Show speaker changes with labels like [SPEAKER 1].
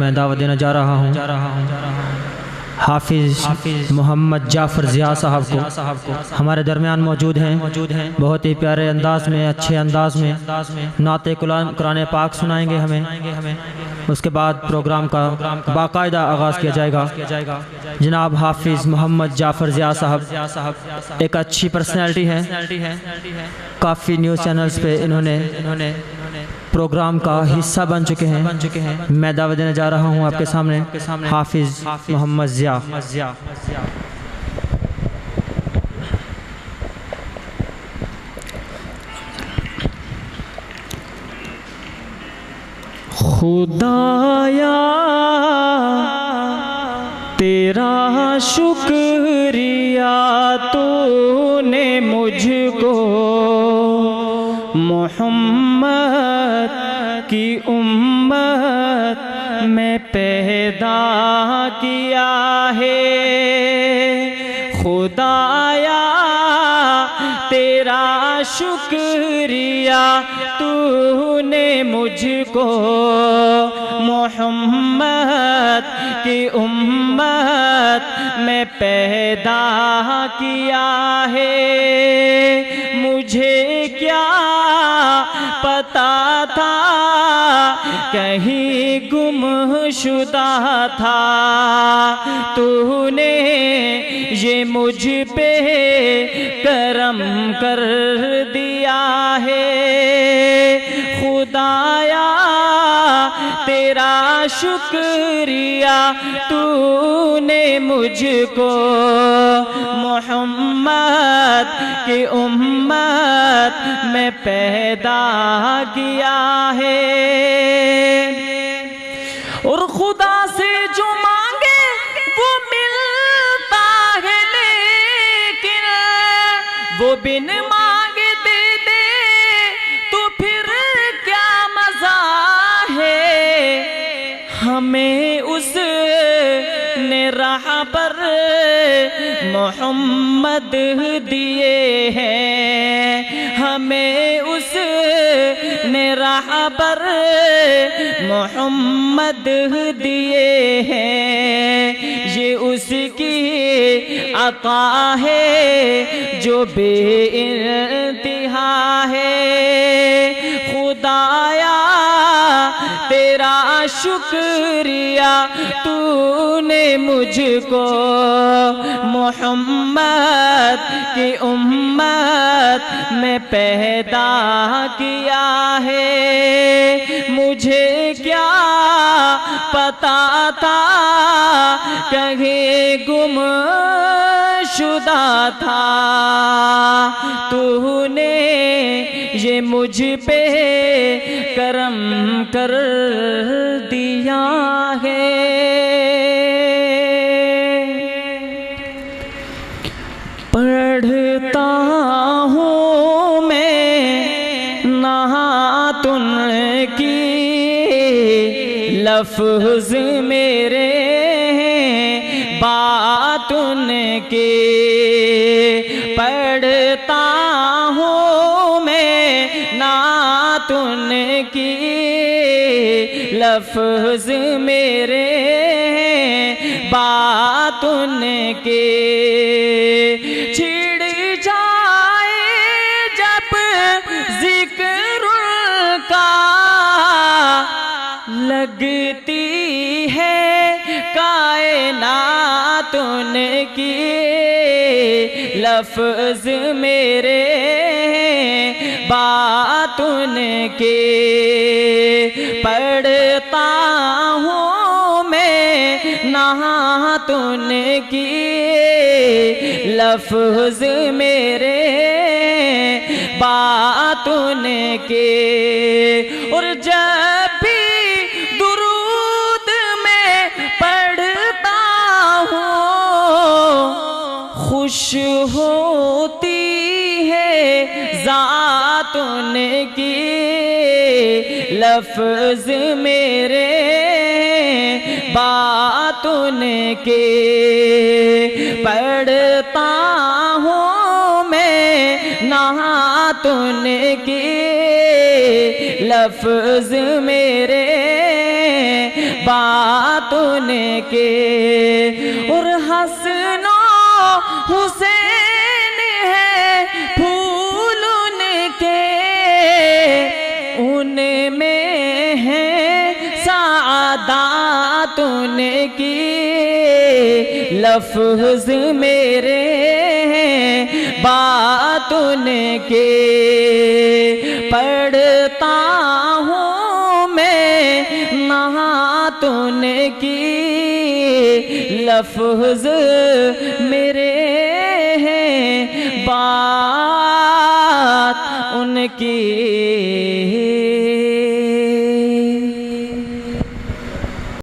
[SPEAKER 1] मैं दावत देना जा रहा हूँ हाफिज़ मोहम्मद जाफ़र ज़िया साहब को। हमारे दरमियान मौजूद हैं। बहुत ही प्यारे अंदाज में, अच्छे अंदाज में नाते कुरान पाक सुनाएंगे हमें। उसके बाद प्रोग्राम का बाकायदा आगाज़ किया जाएगा। जनाब हाफिज़ मोहम्मद जाफ़र ज़िया साहब एक अच्छी पर्सनैलिटी है। काफ़ी न्यूज़ चैनल्स पे इन्होंने प्रोग्राम का हिस्सा बन चुके हैं। मैं दावत देने जा रहा हूं आपके सामने हाफिज़ मोहम्मद ज़िया। खुदाया तेरा शुक्रिया तूने मुझको मोहम्मद की उम्मत में पैदा किया है। खुदाया तेरा शुक्रिया तूने मुझको मोहम्मद की उम्मत में पैदा किया है। मुझे क्या पता था कहीं गुमशुदा था, तूने ये मुझ पे करम कर दिया है। खुदाया तेरा शुक्रिया तूने मुझको मोहम्मद की उम्मत में पैदा किया है। और खुदा से जो मांगे वो मिलता है, लेकिन वो बिन मांगे दे दे तो फिर क्या मजा है। हमें उसने राह पर मोहम्मद दिए हैं, हमें उसने राह पर मोहम्मद दिए हैं। ये उसकी अता है जो बेइंतहा है। खुदाया तेरा शुक्रिया तूने मुझको मोहम्मद की उम्मत में पैदा किया है। मुझे क्या पता था कहीं गुमशुदा था, तूने ये मुझ पे करम कर दिया है। पढ़ता हूँ मैं नातुन की लफ्ज़ मेरे बातुन के। पढ़ता हूँ मैं नातुन की लफ्ज़ मेरे बातुन के। छिड़ जाए जब जिक्र का लगती है कायनातुन की लफ्ज़ मेरे बातुन के। पढ़ता हूँ मैं नातुन की लफ्ज़ मेरे बातुन के। और जब भी दुरूद में पढ़ता हूँ खुश होती है ज़ातुन की लफ्ज़ मेरे बातुन के। पढ़ता हूँ मैं नातुन की लफ्ज़ मेरे
[SPEAKER 2] बात उनके, और हसनो हुसैन है फूल उनके, उनमें है सादात उनकी, लफ्ज़ मेरे बात उनके, पढ़ता हूँ मैं नात उनकी, लफ्ज़ मेरे हैं बात उनकी।